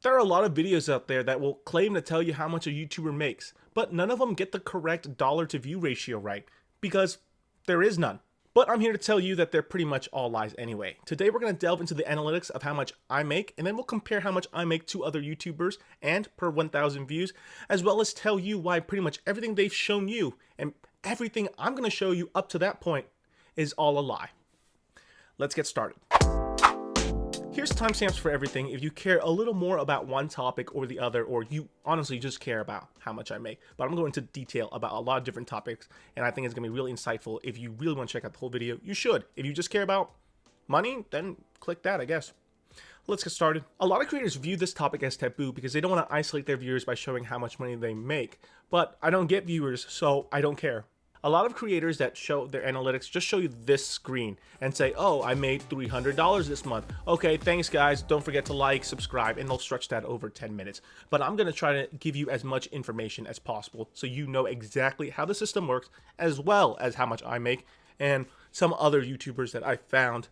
There are a lot of videos out there that will claim to tell you how much a YouTuber makes, but none of them get the correct dollar to view ratio right, because there is none. But I'm here to tell you that they're pretty much all lies anyway. Today we're going to delve into the analytics of how much I make, and then we'll compare how much I make to other YouTubers and per 1,000 views, as well as tell you why pretty much everything they've shown you and everything I'm going to show you up to that point is all a lie. Let's get started. Here's timestamps for everything if you care a little more about one topic or the other, or you honestly just care about how much I make. But I'm going into detail about a lot of different topics, and I think it's going to be really insightful. If you really want to check out the whole video, you should. If you just care about money, then click that, I guess. Let's get started. A lot of creators view this topic as taboo because they don't want to isolate their viewers by showing how much money they make. But I don't get viewers, so I don't care. A lot of creators that show their analytics just show you this screen and say, oh, I made $300 this month. Okay, thanks guys. Don't forget to like, subscribe, and they'll stretch that over 10 minutes. But I'm going to try to give you as much information as possible so you know exactly how the system works, as well as how much I make and some other YouTubers that I found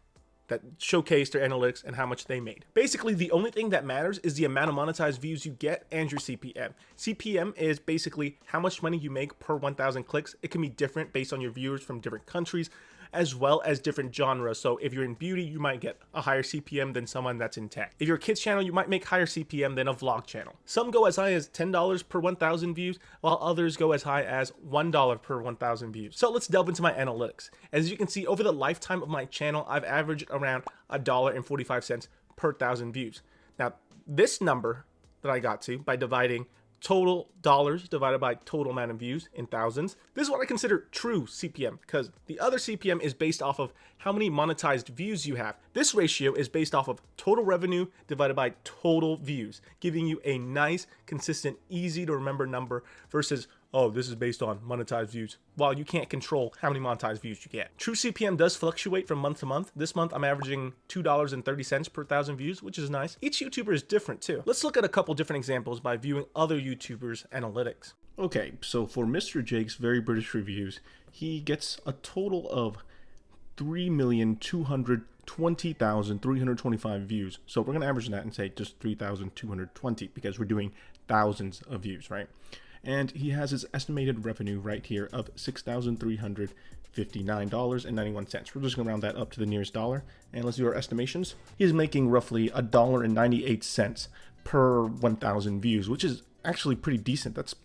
that showcase their analytics and how much they made. Basically, the only thing that matters is the amount of monetized views you get and your CPM. CPM is basically how much money you make per 1,000 clicks. It can be different based on your viewers from different countries, as well as different genres. So if you're in beauty, you might get a higher CPM than someone that's in tech. If you're a kids channel, you might make higher CPM than a vlog channel. Some go as high as $10 per 1,000 views, while others go as high as $1 per 1,000 views. So let's delve into my analytics. As you can see, over the lifetime of my channel, I've averaged around $1.45 per 1,000 views. Now, this number that I got to by dividing total dollars divided by total amount of views in thousands. This is what I consider true CPM, because the other CPM is based off of how many monetized views you have. This ratio is based off of total revenue divided by total views, giving you a nice, consistent, easy to remember number versus, oh, this is based on monetized views, while you can't control how many monetized views you get. True CPM does fluctuate from month to month. This month, I'm averaging $2.30 per 1,000 views, which is nice. Each YouTuber is different too. Let's look at a couple different examples by viewing other YouTubers' analytics. Okay, so for Mr. Jake's Very British Reviews, he gets a total of 3,220,325 views. So we're gonna average that and say just 3,220 because we're doing thousands of views, right? And he has his estimated revenue right here of $6,359.91. We're just gonna round that up to the nearest dollar, and let's do our estimations. He's making roughly $1.98 per 1,000 views, which is actually pretty decent. That's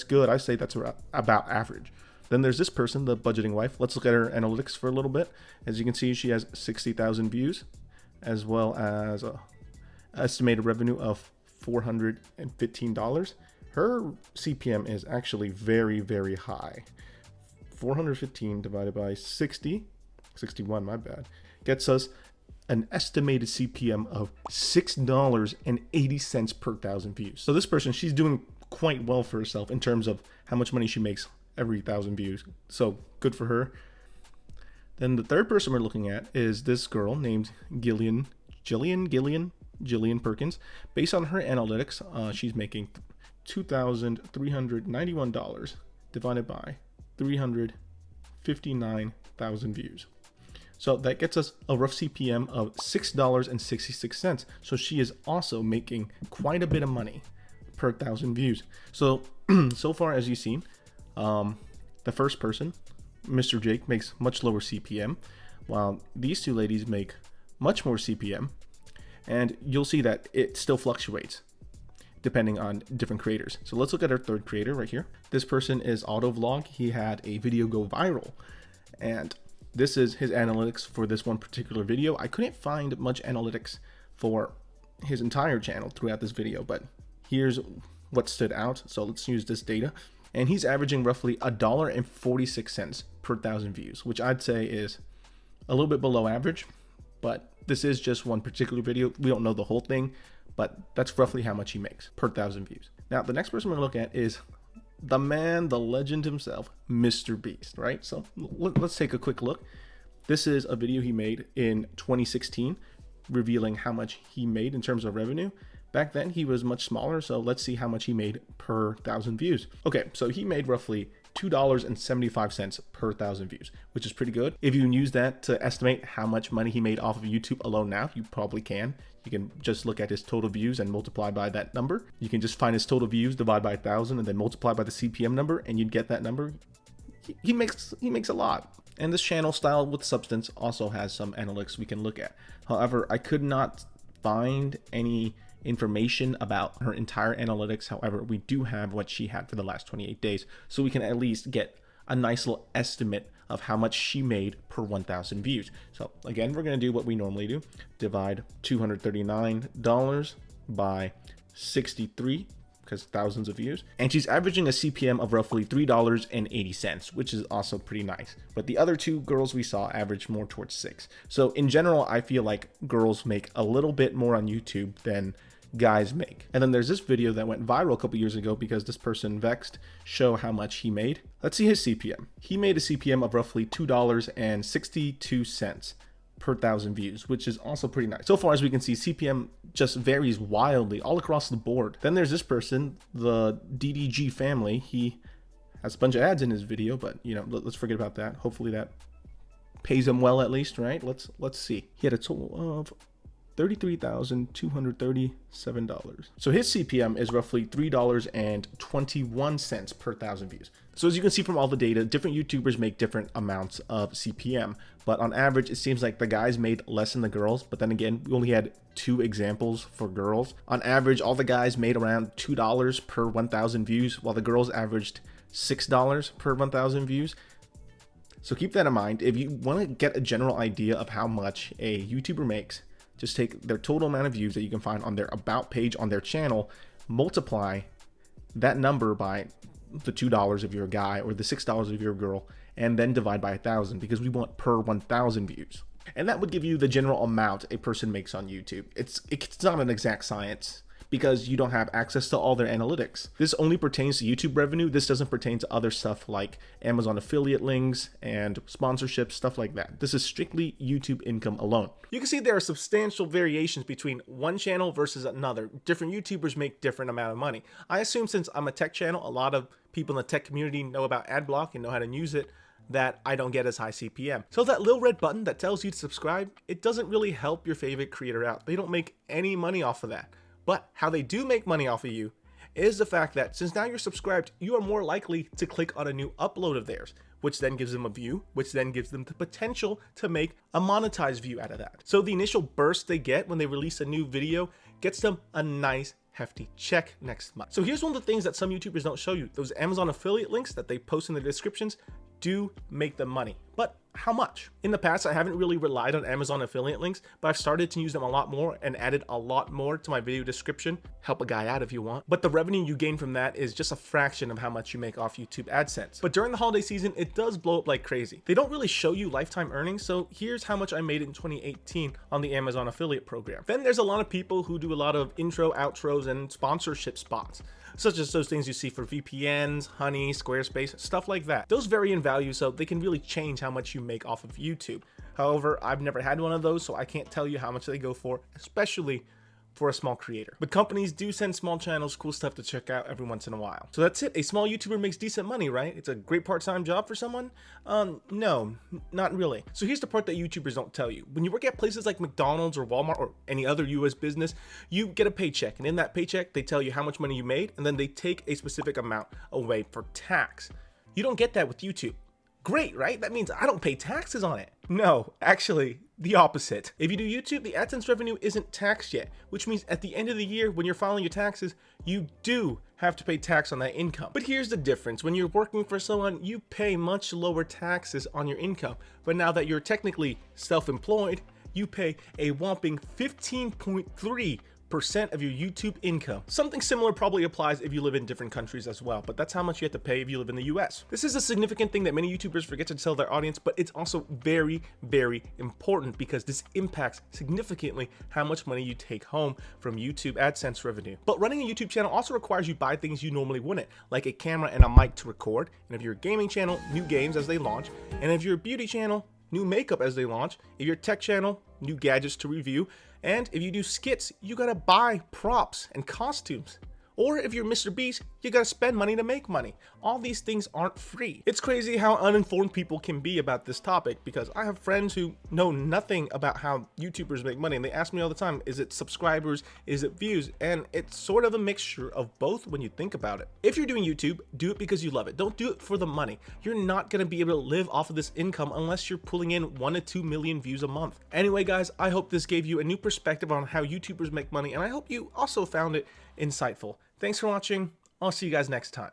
good. I say that's about average. Then there's this person, the budgeting wife. Let's look at her analytics for a little bit. As you can see, she has 60,000 views, as well as a estimated revenue of $415. Her CPM is actually very, very high. 415 divided by 61, my bad, gets us an estimated CPM of $6.80 per 1,000 views. So this person, she's doing quite well for herself in terms of how much money she makes every 1,000 views. So good for her. Then the third person we're looking at is this girl named Jillian Perkins. Based on her analytics, she's making $2,391 divided by 359,000 views. So that gets us a rough CPM of $6.66. So she is also making quite a bit of money per 1,000 views. So, so far as you've seen, the first person, Mr. Jake, makes much lower CPM, while these two ladies make much more CPM. And you'll see that it still fluctuates depending on different creators. So let's look at our third creator right here. This person is Autovlog. He had a video go viral, and this is his analytics for this one particular video. I couldn't find much analytics for his entire channel throughout this video, but here's what stood out. So let's use this data. And he's averaging roughly $1.46 per 1,000 views, which I'd say is a little bit below average, but this is just one particular video. We don't know the whole thing, but that's roughly how much he makes per 1,000 views. Now, the next person we're gonna look at is the man, the legend himself, Mr. Beast, right? So let's take a quick look. This is a video he made in 2016, revealing how much he made in terms of revenue. Back then he was much smaller, so let's see how much he made per 1,000 views. Okay, so he made roughly $2.75 per 1,000 views, which is pretty good. If you can use that to estimate how much money he made off of YouTube alone now, you probably can. You can just look at his total views and multiply by that number. You can just find his total views, divide by 1,000, and then multiply by the CPM number, and you'd get that number. He makes a lot. And this channel, Style with Substance, also has some analytics we can look at. However, I could not find any information about her entire analytics. However, we do have what she had for the last 28 days, so we can at least get a nice little estimate of how much she made per 1,000 views. So again, we're going to do what we normally do. Divide $239 by 63, because thousands of views. And she's averaging a CPM of roughly $3.80, which is also pretty nice. But the other two girls we saw averaged more towards $6. So in general, I feel like girls make a little bit more on YouTube than guys make. And then there's this video that went viral a couple years ago because this person vexed show how much he made. Let's see his CPM. He made a CPM of roughly $2.62 per 1,000 views, which is also pretty nice. So far as we can see, CPM just varies wildly all across the board. Then there's this person, the DDG family. He has a bunch of ads in his video, but you know, let's forget about that. Hopefully that pays him well at least, right? Let's see. He had a total of $33,237. So his CPM is roughly $3.21 per 1,000 views. So as you can see from all the data, different YouTubers make different amounts of CPM, but on average, it seems like the guys made less than the girls. But then again, we only had 2 examples for girls. On average, all the guys made around $2 per 1,000 views, while the girls averaged $6 per 1,000 views. So keep that in mind. If you want to get a general idea of how much a YouTuber makes, just take their total amount of views that you can find on their about page on their channel, multiply that number by the $2 if you're a guy or the $6 if you're a girl, and then divide by 1,000 because we want per 1,000 views. And that would give you the general amount a person makes on YouTube. It's not an exact science because you don't have access to all their analytics. This only pertains to YouTube revenue. This doesn't pertain to other stuff like Amazon affiliate links and sponsorships, stuff like that. This is strictly YouTube income alone. You can see there are substantial variations between one channel versus another. Different YouTubers make different amount of money. I assume since I'm a tech channel, a lot of people in the tech community know about ad block and know how to use it, that I don't get as high CPM. So that little red button that tells you to subscribe, it doesn't really help your favorite creator out. They don't make any money off of that. But how they do make money off of you is the fact that since now you're subscribed, you are more likely to click on a new upload of theirs, which then gives them a view, which then gives them the potential to make a monetized view out of that. So the initial burst they get when they release a new video gets them a nice hefty check next month. So here's one of the things that some YouTubers don't show you. Those Amazon affiliate links that they post in the descriptions do make them money. But how much? In the past, I haven't really relied on Amazon affiliate links, but I've started to use them a lot more and added a lot more to my video description. Help a guy out if you want. But the revenue you gain from that is just a fraction of how much you make off YouTube AdSense. But during the holiday season, it does blow up like crazy. They don't really show you lifetime earnings, so here's how much I made in 2018 on the Amazon affiliate program. Then there's a lot of people who do a lot of intro, outros, and sponsorship spots, such as those things you see for VPNs, Honey, Squarespace, stuff like that. Those vary in value, so they can really change how much you make off of YouTube. However, I've never had one of those, so I can't tell you how much they go for, especially for a small creator. But companies do send small channels cool stuff to check out every once in a while. So that's it. A small YouTuber makes decent money, right? It's a great part-time job for someone? No, not really. So here's the part that YouTubers don't tell you. When you work at places like McDonald's or Walmart or any other US business, you get a paycheck. And in that paycheck, they tell you how much money you made, and then they take a specific amount away for tax. You don't get that with YouTube. Great, right? That means I don't pay taxes on it. No, actually, the opposite. If you do YouTube, the AdSense revenue isn't taxed yet, which means at the end of the year, when you're filing your taxes, you do have to pay tax on that income. But here's the difference. When you're working for someone, you pay much lower taxes on your income. But now that you're technically self-employed, you pay a whopping 15.3% of your YouTube income. Something similar probably applies if you live in different countries as well, but that's how much you have to pay if you live in the US. This is a significant thing that many YouTubers forget to tell their audience, but it's also very, very important because this impacts significantly how much money you take home from YouTube AdSense revenue. But running a YouTube channel also requires you buy things you normally wouldn't, like a camera and a mic to record, and if you're a gaming channel, new games as they launch, and if you're a beauty channel, new makeup as they launch, if you're a tech channel, new gadgets to review, and if you do skits, you gotta buy props and costumes. Or if you're Mr. Beast, you gotta spend money to make money. All these things aren't free. It's crazy how uninformed people can be about this topic, because I have friends who know nothing about how YouTubers make money, and they ask me all the time, is it subscribers, is it views? And it's sort of a mixture of both when you think about it. If you're doing YouTube, do it because you love it. Don't do it for the money. You're not gonna be able to live off of this income unless you're pulling in 1 to 2 million views a month. Anyway guys, I hope this gave you a new perspective on how YouTubers make money, and I hope you also found it insightful. Thanks for watching. I'll see you guys next time.